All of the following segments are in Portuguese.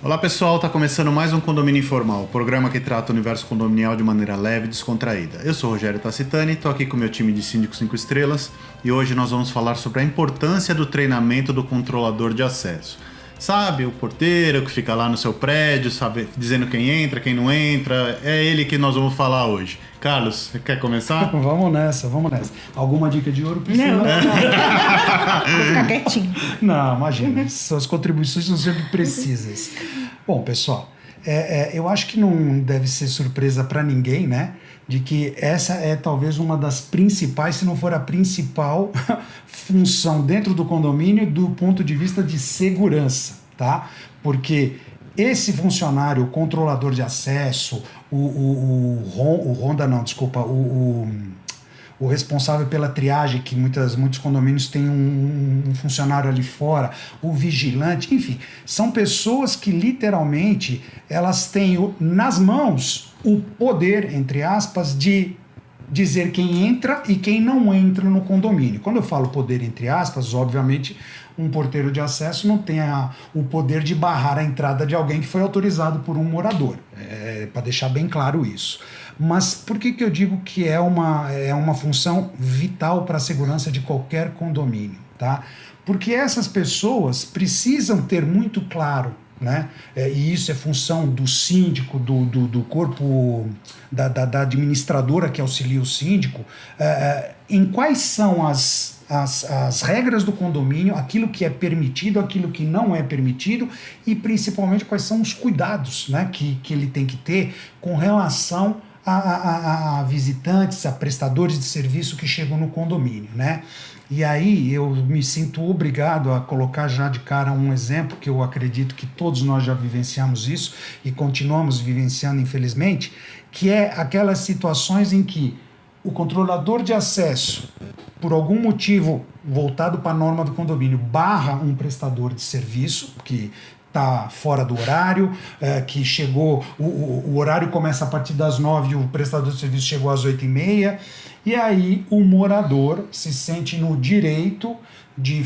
Olá pessoal, está começando mais um Condomínio Informal, programa que trata o universo condominial de maneira leve e descontraída. Eu sou o Rogério Tacitani, estou aqui com o meu time de síndicos 5 estrelas e hoje nós vamos falar sobre a importância do treinamento do controlador de acesso. Sabe, o porteiro que fica lá no seu prédio, sabe, dizendo quem entra, quem não entra, é ele que nós vamos falar hoje. Carlos, você quer começar? Vamos nessa. Alguma dica de ouro, Priscila? Não. Vou ficar quietinho. Não, imagina. Suas contribuições são sempre precisas. Bom, pessoal, eu acho que não deve ser surpresa para ninguém, né? De que essa é talvez uma das principais, se não for a principal função dentro do condomínio do ponto de vista de segurança, tá? Porque esse funcionário, o controlador de acesso, o responsável pela triagem, que muitos condomínios têm um funcionário ali fora, o vigilante, enfim, são pessoas que literalmente elas têm nas mãos o poder, entre aspas, de dizer quem entra e quem não entra no condomínio. Quando eu falo poder, entre aspas, obviamente um porteiro de acesso não tem o poder de barrar a entrada de alguém que foi autorizado por um morador, para deixar bem claro isso. Mas por que eu digo que é uma função vital para a segurança de qualquer condomínio, tá? Porque essas pessoas precisam ter muito claro, né? E isso é função do síndico, do corpo, da administradora que auxilia o síndico, em quais são as regras do condomínio, aquilo que é permitido, aquilo que não é permitido e principalmente quais são os cuidados, né, que ele tem que ter com relação a visitantes, a prestadores de serviço que chegam no condomínio, né? E aí eu me sinto obrigado a colocar já de cara um exemplo que eu acredito que todos nós já vivenciamos isso e continuamos vivenciando infelizmente, que é aquelas situações em que o controlador de acesso, por algum motivo voltado para a norma do condomínio, barra um prestador de serviço que está fora do horário, que chegou, o horário começa a partir das 9 e o prestador de serviço chegou às 8h30, e aí o morador se sente no direito de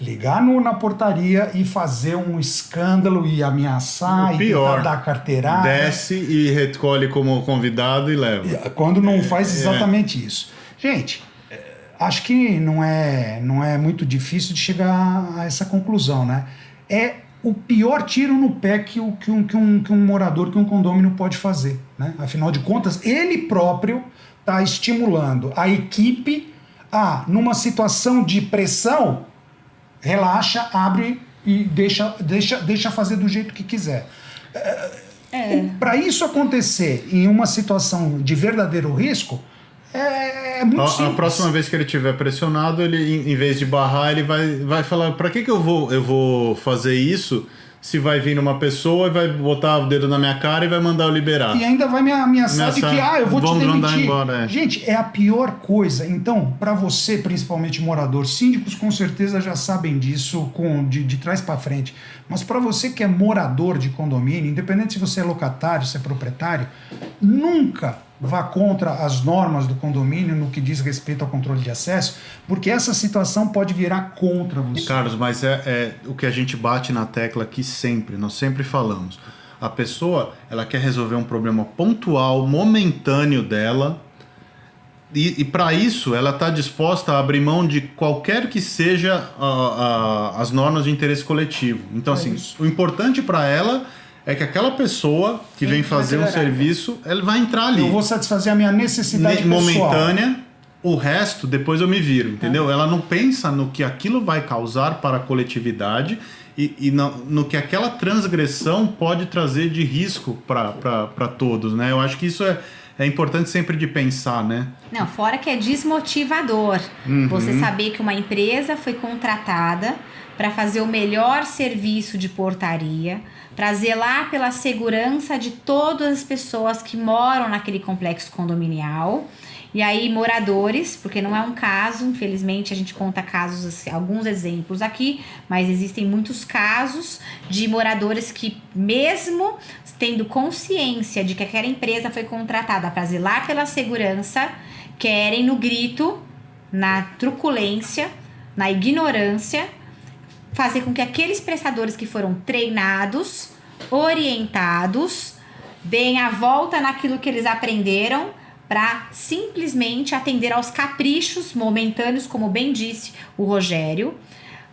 ligar na portaria e fazer um escândalo e ameaçar e tentar dar carteirada. Desce e recolhe como convidado e leva. Quando não faz exatamente isso. Gente, acho que não é muito difícil de chegar a essa conclusão, né? É o pior tiro no pé que um morador, que um condômino pode fazer, né? Afinal de contas, ele próprio está estimulando a equipe a, numa situação de pressão, relaxa, abre e deixa fazer do jeito que quiser. Para isso acontecer em uma situação de verdadeiro risco, é muito simples. A próxima vez que ele estiver pressionado, ele, em vez de barrar, ele vai falar: para que eu vou fazer isso se vai vir uma pessoa e vai botar o dedo na minha cara e vai mandar eu liberar? E ainda vai me ameaçar de que eu vou te demitir. Embora, Gente, é a pior coisa. Então, para você, principalmente morador, síndicos com certeza já sabem disso de trás para frente. Mas para você que é morador de condomínio, independente se você é locatário, se é proprietário, nunca vá contra as normas do condomínio no que diz respeito ao controle de acesso, porque essa situação pode virar contra você. Carlos, mas é o que a gente bate na tecla aqui sempre, nós sempre falamos. A pessoa, ela quer resolver um problema pontual, momentâneo dela, e para isso ela está disposta a abrir mão de qualquer que seja as normas de interesse coletivo. Então, assim, o importante para ela é que aquela pessoa que vem fazer um serviço, ela vai entrar ali. Eu vou satisfazer a minha necessidade momentânea, o resto depois eu me viro, entendeu? Ela não pensa no que aquilo vai causar para a coletividade e no que aquela transgressão pode trazer de risco para todos, né? Eu acho que isso é importante sempre de pensar, né? Não, fora que é desmotivador. Você saber que uma empresa foi contratada para fazer o melhor serviço de portaria, para zelar pela segurança de todas as pessoas que moram naquele complexo condominial. E aí, moradores, porque não é um caso, infelizmente a gente conta casos, assim, alguns exemplos aqui, mas existem muitos casos de moradores que, mesmo tendo consciência de que aquela empresa foi contratada para zelar pela segurança, querem no grito, na truculência, na ignorância, fazer com que aqueles prestadores que foram treinados, orientados, deem a volta naquilo que eles aprenderam para simplesmente atender aos caprichos momentâneos, como bem disse o Rogério,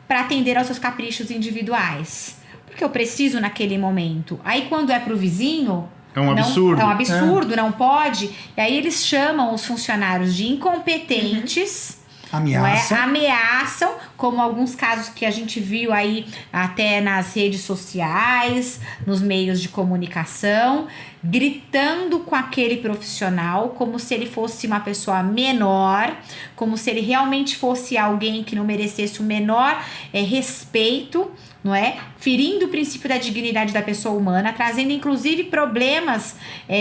para atender aos seus caprichos individuais. Porque eu preciso naquele momento. Aí quando é pro vizinho... É um absurdo. É um absurdo, não pode. E aí eles chamam os funcionários de incompetentes... Ameaça. Não é? Ameaçam, como alguns casos que a gente viu aí até nas redes sociais, nos meios de comunicação, gritando com aquele profissional como se ele fosse uma pessoa menor, como se ele realmente fosse alguém que não merecesse o menor respeito, não é? Ferindo o princípio da dignidade da pessoa humana, trazendo inclusive problemas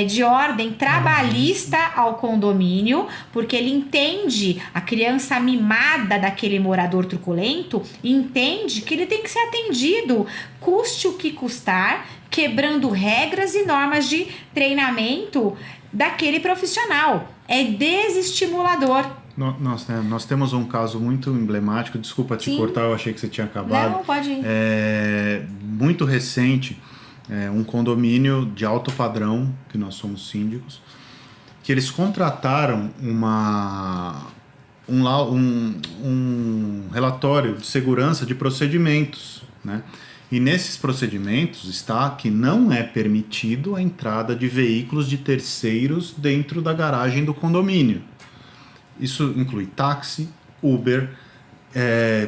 de ordem trabalhista ao condomínio, porque ele entende, a criança mimada daquele morador truculento, entende que ele tem que ser atendido, custe o que custar, quebrando regras e normas de treinamento daquele profissional. É desestimulador. Nós temos um caso muito emblemático, desculpa te cortar, eu achei que você tinha acabado. Não, pode ir. Muito recente, um condomínio de alto padrão, que nós somos síndicos, que eles contrataram um relatório de segurança de procedimentos, né? E nesses procedimentos está que não é permitido a entrada de veículos de terceiros dentro da garagem do condomínio. Isso inclui táxi, Uber,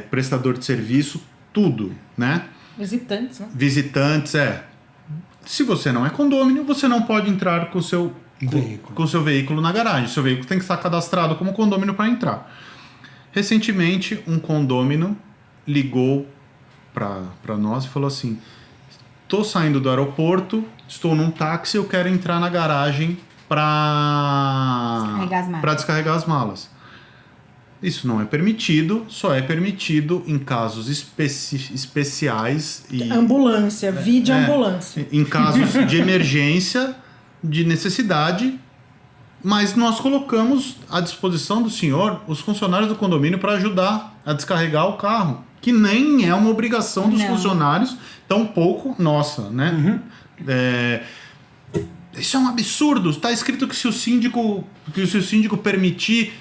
prestador de serviço, tudo, né? Visitantes, né? Visitantes, Se você não é condômino, você não pode entrar com o seu veículo na garagem. Seu veículo tem que estar cadastrado como condômino para entrar. Recentemente, um condômino ligou para nós e falou assim: estou saindo do aeroporto, estou num táxi, eu quero entrar na garagem para descarregar as malas. Isso não é permitido, só é permitido em casos especiais e ambulância, vídeo ambulância. Em casos de emergência, de necessidade, mas nós colocamos à disposição do senhor os funcionários do condomínio para ajudar a descarregar o carro, que nem é uma obrigação dos funcionários, tampouco nossa, né? Isso é um absurdo. Está escrito que se o síndico permitir,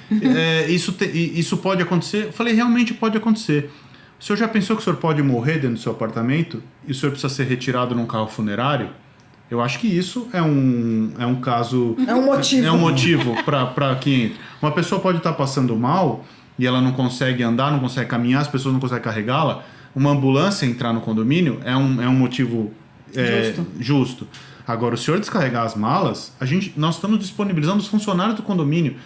isso pode acontecer. Eu falei, realmente pode acontecer. O senhor já pensou que o senhor pode morrer dentro do seu apartamento e o senhor precisa ser retirado num carro funerário? Eu acho que isso é um caso... É um motivo. É um motivo para que entre. Uma pessoa pode estar passando mal e ela não consegue andar, não consegue caminhar, as pessoas não conseguem carregá-la. Uma ambulância entrar no condomínio é um motivo justo. Agora, o senhor descarregar as malas, nós estamos disponibilizando os funcionários do condomínio.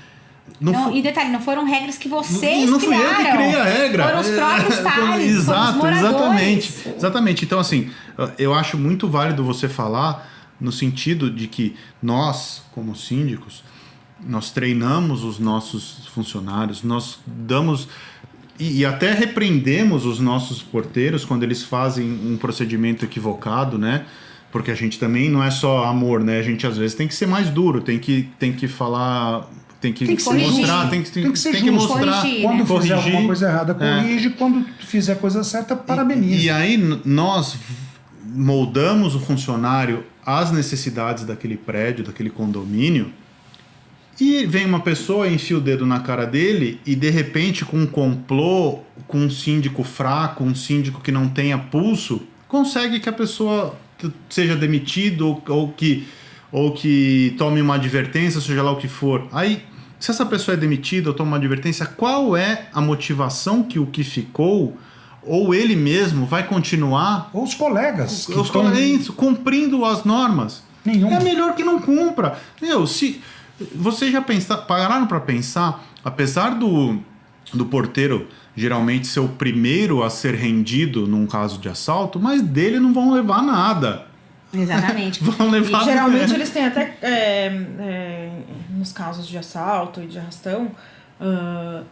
E detalhe, não foram regras que vocês não fui criaram. Eu que criei a regra. Foram os próprios pares, Exato, foram os moradores. Exatamente. Então, assim, eu acho muito válido você falar no sentido de que nós, como síndicos, nós treinamos os nossos funcionários, nós damos... E até repreendemos os nossos porteiros quando eles fazem um procedimento equivocado, né? Porque a gente também não é só amor, né? A gente às vezes tem que ser mais duro, tem que falar, tem que mostrar, tem que mostrar. Corrigir, quando né? fizer alguma coisa errada, corrige. Quando fizer a coisa certa, parabeniza. E aí nós moldamos o funcionário às necessidades daquele prédio, daquele condomínio, e vem uma pessoa, enfia o dedo na cara dele e de repente com um complô, com um síndico fraco, um síndico que não tenha pulso, consegue que a pessoa seja demitido ou que tome uma advertência, seja lá o que for. Aí, se essa pessoa é demitida ou toma uma advertência, qual é a motivação que o que ficou, ou ele mesmo vai continuar... Ou os colegas. Cumprindo as normas. Nenhum. É melhor que não cumpra. Vocês já pararam para pensar, apesar do porteiro geralmente ser o primeiro a ser rendido num caso de assalto, mas dele não vão levar nada. Exatamente. Vão levar Geralmente eles têm até, nos casos de assalto e de arrastão,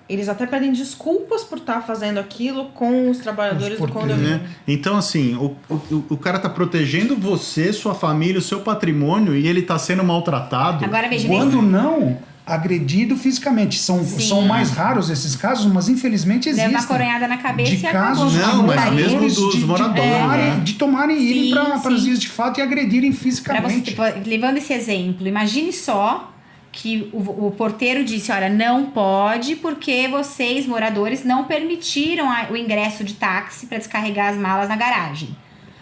eles até pedem desculpas por estar fazendo aquilo com os trabalhadores do condomínio. Né? Então, assim, o cara tá protegendo você, sua família, o seu patrimônio e ele tá sendo maltratado. Agora veja, Quando não, agredido fisicamente. São mais raros esses casos, mas infelizmente existem. Leva uma coronhada na cabeça de e casos Não, mas acabou. mesmo dos moradores, de tomarem irem para as vias de fato e agredirem fisicamente. Levando esse exemplo, imagine só que o porteiro disse, olha, não pode porque vocês, moradores, não permitiram o ingresso de táxi para descarregar as malas na garagem.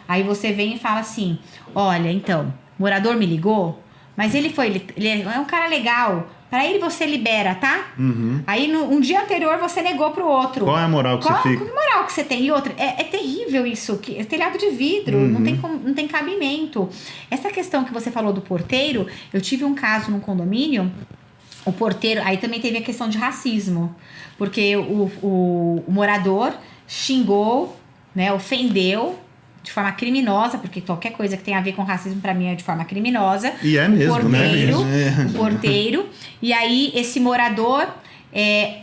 Aí você vem e fala assim, olha, então, o morador me ligou, mas ele é um cara legal, para ele você libera, tá? Uhum. Aí um dia anterior você negou pro outro. Qual é a moral que você fica? Qual a moral que você tem? E outra, é terrível isso, é telhado de vidro, não tem cabimento. Essa questão que você falou do porteiro, eu tive um caso num condomínio, o porteiro, aí também teve a questão de racismo, porque o morador xingou, né, ofendeu de forma criminosa, porque qualquer coisa que tenha a ver com racismo pra mim é de forma criminosa. E é mesmo, O porteiro. E aí esse morador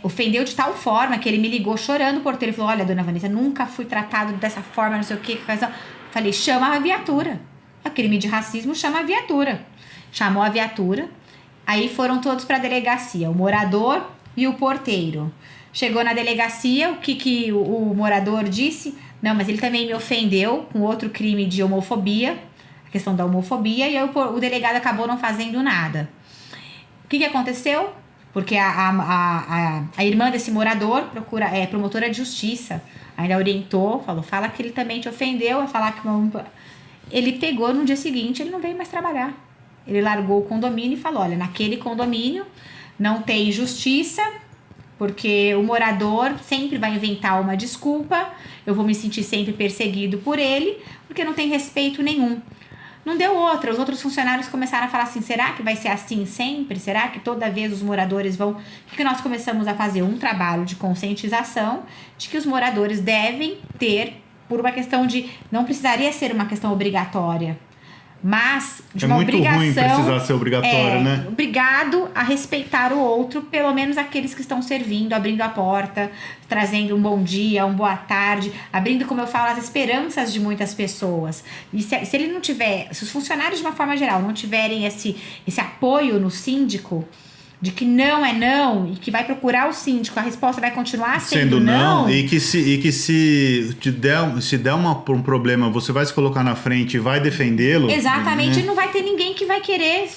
ofendeu de tal forma que ele me ligou chorando, o porteiro falou, olha, dona Vanessa, nunca fui tratado dessa forma, não sei o que. Falei, chama a viatura. É crime de racismo, chama a viatura. Chamou a viatura. Aí foram todos pra delegacia, o morador e o porteiro. Chegou na delegacia, o que o morador disse? Não, mas ele também me ofendeu com outro crime de homofobia, a questão da homofobia, e aí o delegado acabou não fazendo nada. O que aconteceu? Porque a irmã desse morador é promotora de justiça, ainda orientou, falou, fala que ele também te ofendeu, vai falar que... Ele pegou no dia seguinte, ele não veio mais trabalhar. Ele largou o condomínio e falou, olha, naquele condomínio não tem justiça, porque o morador sempre vai inventar uma desculpa, eu vou me sentir sempre perseguido por ele, porque não tem respeito nenhum. Não deu outra, os outros funcionários começaram a falar assim, será que vai ser assim sempre? Será que toda vez os moradores vão... O que nós começamos a fazer? Um trabalho de conscientização de que os moradores devem ter, por uma questão de... Não precisaria ser uma questão obrigatória, mas de uma obrigação... É muito ruim precisar ser obrigatório, né? Obrigado a respeitar o outro, pelo menos aqueles que estão servindo, abrindo a porta, trazendo um bom dia, uma boa tarde, abrindo, como eu falo, as esperanças de muitas pessoas. E se ele não tiver, se os funcionários de uma forma geral não tiverem esse apoio no síndico, de que não é não, e que vai procurar o síndico, a resposta vai continuar sendo não. E que se der um problema, você vai se colocar na frente e vai defendê-lo. Exatamente, não vai ter ninguém que vai querer.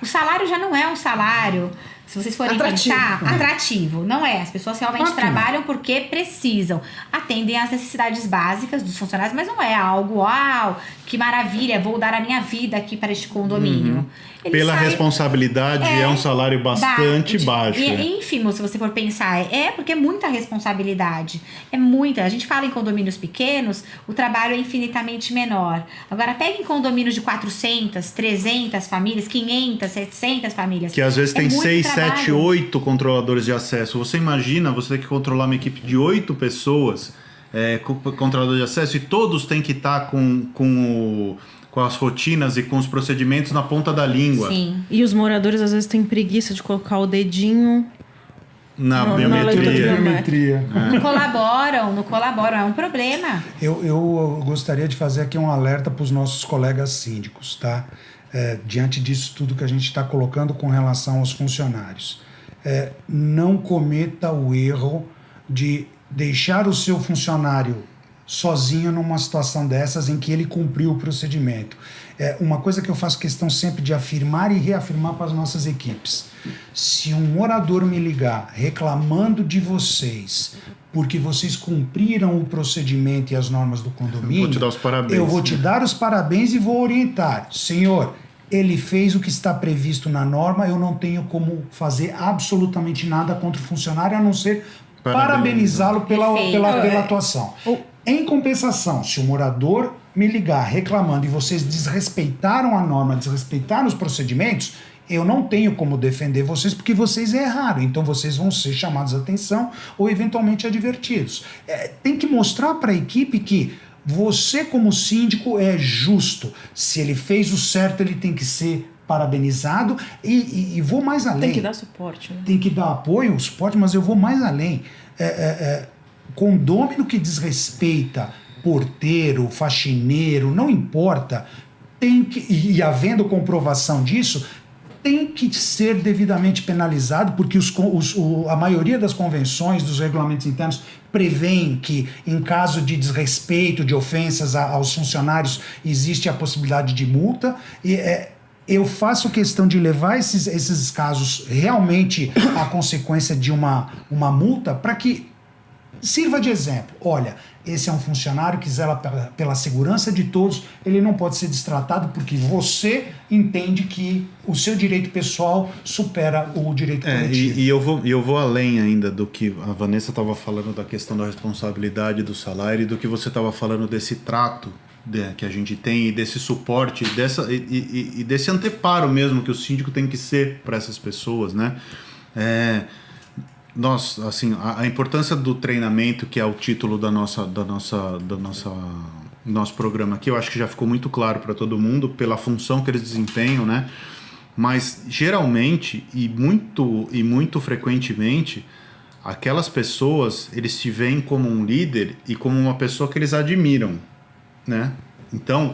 O salário já não é um salário, se vocês forem pensar, atrativo. Não é. As pessoas realmente trabalham porque precisam. Atendem às necessidades básicas dos funcionários, mas não é algo, uau, que maravilha, vou dar a minha vida aqui para este condomínio. Pela responsabilidade, é um salário bastante baixo. E ínfimo, se você for pensar. Porque é muita responsabilidade. É muita. A gente fala em condomínios pequenos, o trabalho é infinitamente menor. Agora, pega em condomínios de 400, 300 famílias, 500, 700 famílias. Que às vezes tem 6, 7, 8 controladores de acesso. Você imagina, você tem que controlar uma equipe de 8 pessoas, controlador de acesso, e todos têm que estar com as rotinas e com os procedimentos na ponta da língua. Sim. E os moradores às vezes têm preguiça de colocar o dedinho na biometria. Não colaboram, é um problema. Eu gostaria de fazer aqui um alerta para os nossos colegas síndicos, tá? Diante disso tudo que a gente está colocando com relação aos funcionários. Não cometa o erro de deixar o seu funcionário sozinho numa situação dessas em que ele cumpriu o procedimento. Uma coisa que eu faço questão sempre de afirmar e reafirmar para as nossas equipes. Se um morador me ligar reclamando de vocês porque vocês cumpriram o procedimento e as normas do condomínio, vou te dar os parabéns. Eu vou te dar os parabéns e vou orientar. Senhor, ele fez o que está previsto na norma, eu não tenho como fazer absolutamente nada contra o funcionário, a não ser parabenizá-lo pela atuação. Em compensação, se o morador me ligar reclamando e vocês desrespeitaram a norma, desrespeitaram os procedimentos, Eu não tenho como defender vocês porque vocês erraram, então vocês vão ser chamados a atenção ou eventualmente advertidos. Tem que mostrar para a equipe que você, como síndico, é justo. Se ele fez o certo, ele tem que ser parabenizado e vou mais além. Tem que dar suporte. Né? Tem que dar apoio, suporte, mas eu vou mais além. Condômino que desrespeita porteiro, faxineiro, não importa, tem que, e havendo comprovação disso, tem que ser devidamente penalizado, porque a maioria das convenções, dos regulamentos internos, prevêem que, em caso de desrespeito, de ofensas aos funcionários, existe a possibilidade de multa. Eu faço questão de levar esses casos realmente à consequência de uma multa, para que sirva de exemplo. Olha, esse é um funcionário que zela pela segurança de todos, ele não pode ser destratado porque você entende que o seu direito pessoal supera o direito coletivo. E eu vou além ainda do que a Vanessa estava falando da questão da responsabilidade do salário e do que você estava falando desse trato que a gente tem e desse suporte e desse anteparo mesmo que o síndico tem que ser para essas pessoas, né? A importância do treinamento, que é o título do nosso programa aqui, eu acho que já ficou muito claro para todo mundo pela função que eles desempenham, né? Mas geralmente e muito frequentemente aquelas pessoas, eles te veem como um líder e como uma pessoa que eles admiram, né? Então,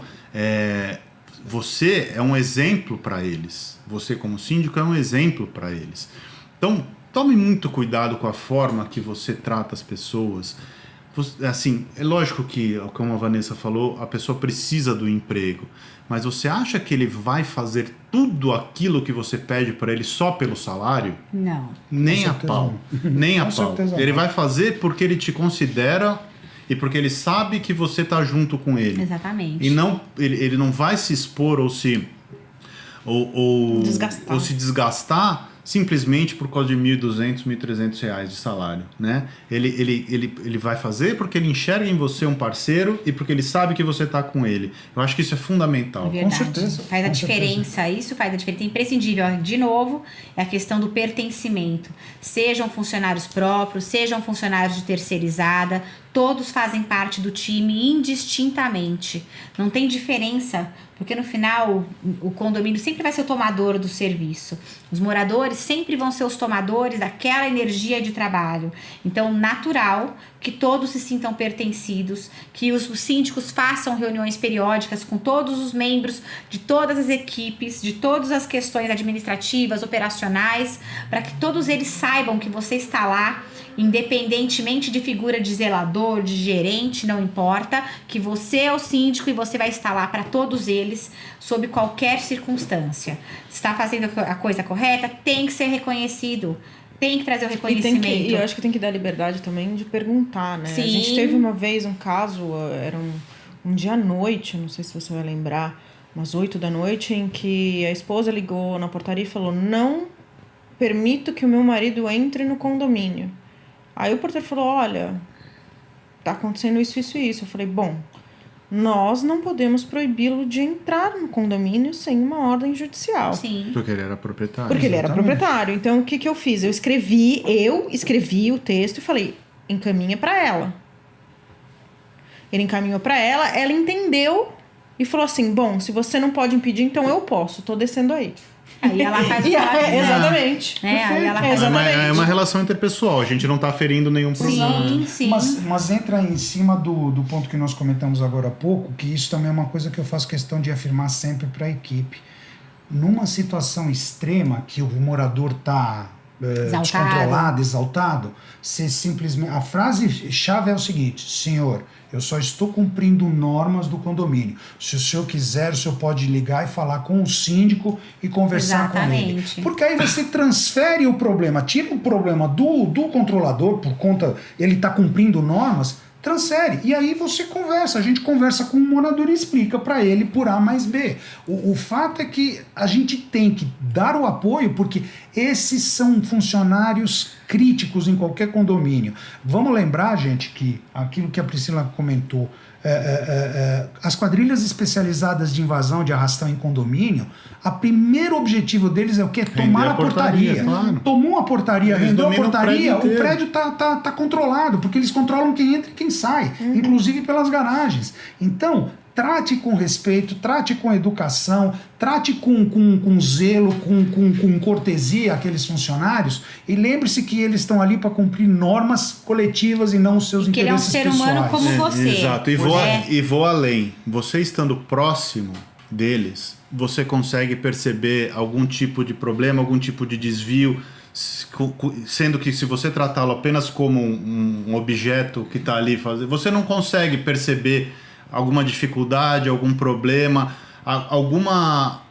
você é um exemplo para eles. Você, como síndico, é um exemplo para eles. Então, tome muito cuidado com a forma que você trata as pessoas. Assim, é lógico que, como a Vanessa falou, a pessoa precisa do emprego. Mas você acha que ele vai fazer tudo aquilo que você pede para ele só pelo salário? Não. Nem a pau. Nem a pau. Ele vai fazer porque ele te considera e porque ele sabe que você está junto com ele. Exatamente. E não, ele não vai se expor ou se desgastar simplesmente por causa de R$1.200, R$1.300 de salário, né? Ele vai fazer porque ele enxerga em você um parceiro e porque ele sabe que você está com ele. Eu acho que isso é fundamental. É verdade. Com certeza. Faz a diferença. Isso faz a diferença. É imprescindível. De novo, é a questão do pertencimento. Sejam funcionários próprios, sejam funcionários de terceirizada, todos fazem parte do time indistintamente. Não tem diferença, porque no final o condomínio sempre vai ser o tomador do serviço. Os moradores sempre vão ser os tomadores daquela energia de trabalho. Então, natural que todos se sintam pertencidos, que os síndicos façam reuniões periódicas com todos os membros de todas as equipes, de todas as questões administrativas, operacionais, para que todos eles saibam que você está lá, independentemente de figura de zelador, de gerente, não importa, que você é o síndico e você vai estar lá para todos eles, sob qualquer circunstância. Se está fazendo a coisa correta, tem que ser reconhecido. Tem que trazer o reconhecimento. E eu acho que tem que dar liberdade também de perguntar, né? Sim. A gente teve uma vez um caso, era um dia à noite, não sei se você vai lembrar, umas 8 da noite, em que a esposa ligou na portaria e falou: não permito que o meu marido entre no condomínio. Aí o porteiro falou: olha, tá acontecendo isso, isso e isso. Eu falei: bom, nós não podemos proibi-lo de entrar no condomínio sem uma ordem judicial. Sim. Porque ele era proprietário. Porque ele era proprietário. Então, o que eu fiz? Eu escrevi o texto e falei: encaminha para ela. Ele encaminhou para ela, ela entendeu e falou assim: bom, se você não pode impedir, então eu posso, tô descendo aí. Aí ela faz o que ela quiser. Exatamente. Aí ela faz É uma relação interpessoal, a gente não está ferindo nenhum problema. Sim. Mas entra em cima do ponto que nós comentamos agora há pouco, que isso também é uma coisa que eu faço questão de afirmar sempre para a equipe. Numa situação extrema que o morador está descontrolado, exaltado, você simplesmente... A frase-chave é o seguinte: senhor, eu só estou cumprindo normas do condomínio. Se o senhor quiser, o senhor pode ligar e falar com o síndico e conversar com ele. Porque aí você transfere o problema, tira o problema do controlador, por conta ele está cumprindo normas, transfere. E aí você conversa, a gente conversa com o morador e explica para ele por A mais B. O fato é que a gente tem que dar o apoio, porque esses são funcionários críticos em qualquer condomínio. Vamos lembrar, gente, que aquilo que a Priscila comentou, As quadrilhas especializadas de invasão, de arrastão em condomínio, o primeiro objetivo deles é o quê? Tomar a portaria. Claro. Tomou a portaria, Eles rendeu a dominam o portaria, prédio o inteiro. prédio tá controlado, porque eles controlam quem entra e quem sai, inclusive pelas garagens. Então, trate com respeito, trate com educação, trate com zelo, com cortesia aqueles funcionários, e lembre-se que eles estão ali para cumprir normas coletivas e não os seus Que ele é um interesses ser pessoais. humano como você. Exato. E vou além. Você estando próximo deles, você consegue perceber algum tipo de problema, algum tipo de desvio, sendo que se você tratá-lo apenas como um objeto que está ali fazendo, você não consegue perceber alguma dificuldade, algum problema, alguma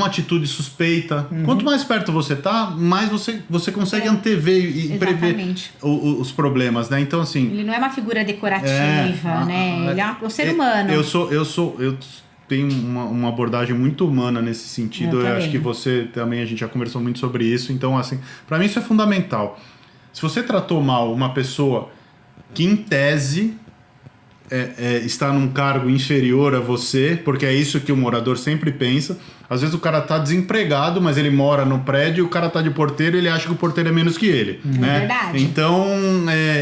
atitude suspeita. Quanto mais perto você tá, mais você consegue antever e prever os problemas, né? Então, assim... Ele não é uma figura decorativa, né? Ele é um ser humano. Eu tenho uma abordagem muito humana nesse sentido. Eu acho que você também, a gente já conversou muito sobre isso. Então, assim, para mim isso é fundamental. Se você tratou mal uma pessoa que, em tese... está num cargo inferior a você, porque é isso que o morador sempre pensa. Às vezes o cara tá desempregado, mas ele mora no prédio, e o cara tá de porteiro e ele acha que o porteiro é menos que ele. Né? Verdade. Então,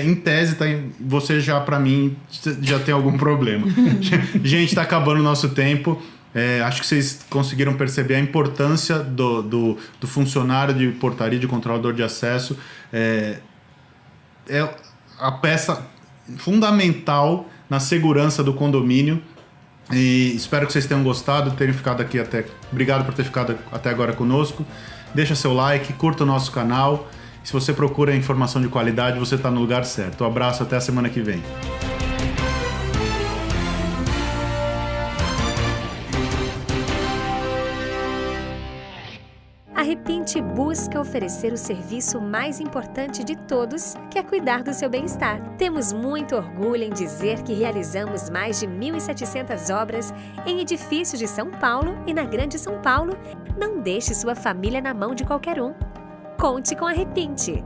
em tese, você já, pra mim, já tem algum problema. Gente, tá acabando o nosso tempo. Acho que vocês conseguiram perceber a importância do funcionário de portaria, de controlador de acesso. É a peça fundamental na segurança do condomínio, e espero que vocês tenham gostado, terem ficado aqui obrigado por ter ficado até agora conosco. Deixa seu like, curta o nosso canal. Se você procura informação de qualidade, você está no lugar certo. Um abraço, até a semana que vem. A Repinte busca oferecer o serviço mais importante de todos, que é cuidar do seu bem-estar. Temos muito orgulho em dizer que realizamos mais de 1.700 obras em edifícios de São Paulo e na Grande São Paulo. Não deixe sua família na mão de qualquer um. Conte com a Repinte.